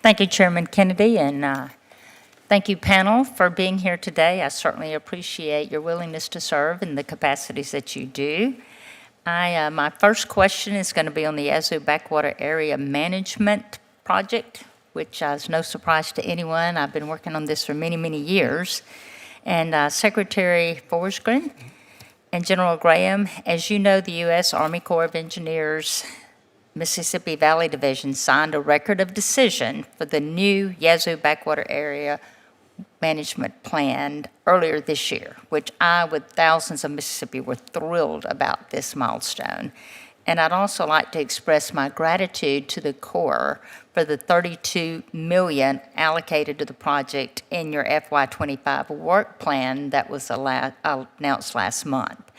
Thank you, Chairman Kennedy, and thank you, panel, for being here today. I certainly appreciate your willingness to serve in the capacities that you do. My first question is going to be on the Yazoo Backwater Area Management Project, which is no surprise to anyone. I've been working on this for many, many years. And Secretary Forsgren and General Graham, as you know, the U.S. Army Corps of Engineers Mississippi Valley Division signed a record of decision for the new Yazoo Backwater Area Management Plan earlier this year, which I, with thousands of Mississippi, were thrilled about this milestone. And I'd also like to express my gratitude to the Corps for the $32 million allocated to the project in your FY25 work plan that was announced last month.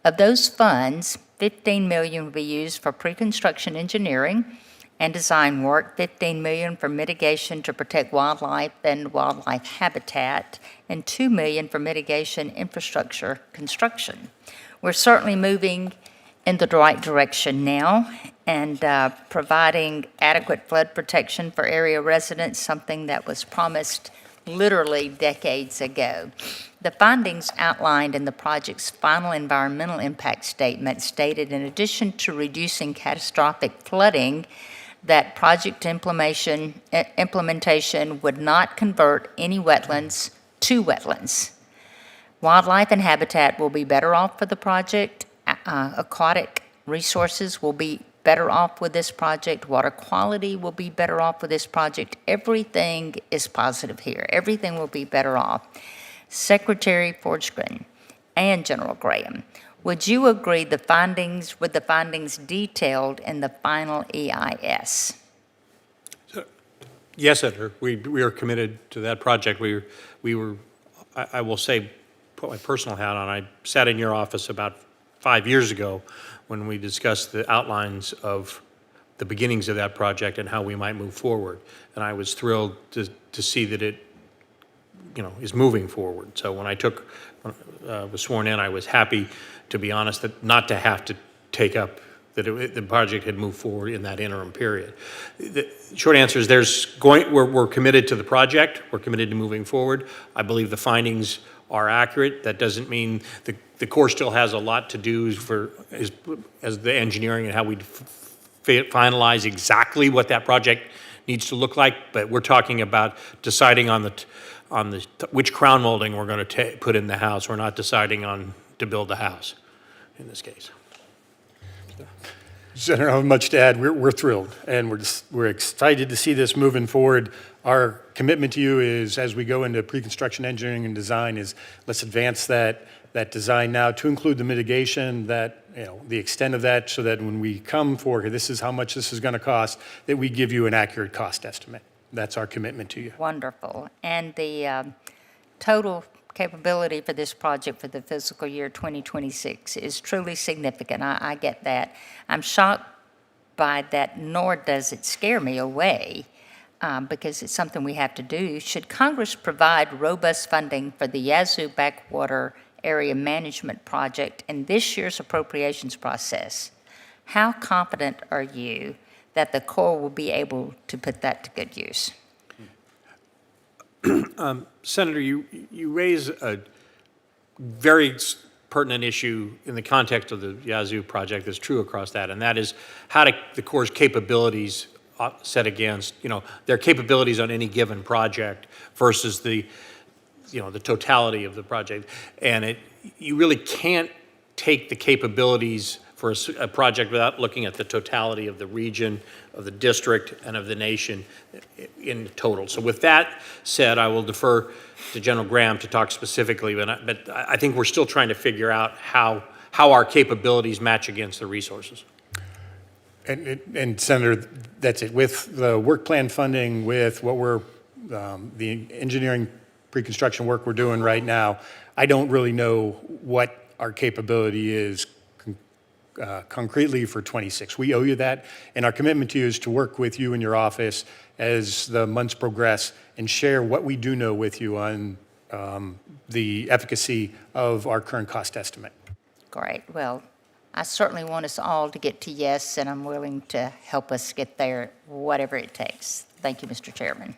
Of those funds, $15 million will be used for pre-construction engineering and design work, $15 million for mitigation to protect wildlife and wildlife habitat, and $2 million for mitigation infrastructure construction. We're certainly moving in the right direction now and providing adequate flood protection for area residents, something that was promised literally decades ago. The findings outlined in the project's final environmental impact statement stated in addition to reducing catastrophic flooding, that project implementation would not convert any wetlands to wetlands. Wildlife and habitat will be better off for the project. Aquatic resources will be better off with this project. Water quality will be better off with this project. Everything is positive here. Everything will be better off. Secretary Forsgren and General Graham, would you agree with the findings detailed in the final EIS? Yes, Senator. We are committed to that project. I will say, put my personal hat on. I sat in your office about 5 years ago when we discussed the outlines of the beginnings of that project and how we might move forward. And I was thrilled to see that it, is moving forward. So when I was sworn in, I was happy, to be honest, that not to have to take up that the project had moved forward in that interim period. The short answer is we're committed to the project. We're committed to moving forward. I believe the findings are accurate. That doesn't mean the Corps still has a lot to do as the engineering and how we finalize exactly what that project needs to look like. But we're talking about deciding on which crown molding we're going to put in the house. We're not deciding on to build the house in this case. Senator, I don't have much to add. We're thrilled, and we're excited to see this moving forward. Our commitment to you is, as we go into pre-construction engineering and design, is let's advance that design now to include the mitigation, the extent of that, so that when we come forward, this is how much this is going to cost, that we give you an accurate cost estimate. That's our commitment to you. Wonderful. And the total capability for this project for the fiscal year 2026 is truly significant. I get that. I'm shocked by that, nor does it scare me away, because it's something we have to do. Should Congress provide robust funding for the Yazoo Backwater Area Management Project in this year's appropriations process, how confident are you that the Corps will be able to put that to good use? Senator, you raise a very pertinent issue in the context of the Yazoo project that's true across that, and that is how the Corps' capabilities set against, their capabilities on any given project versus the totality of the project. And you really can't take the capabilities for a project without looking at the totality of the region, of the district, and of the nation in total. So with that said, I will defer to General Graham to talk specifically, but I think we're still trying to figure out how our capabilities match against the resources. And Senator, that's it. With the work plan funding, with what the engineering pre-construction work we're doing right now, I don't really know what our capability is concretely for 26. We owe you that, and our commitment to you is to work with you in your office as the months progress and share what we do know with you on the efficacy of our current cost estimate. Great. Well, I certainly want us all to get to yes, and I'm willing to help us get there, whatever it takes. Thank you, Mr. Chairman.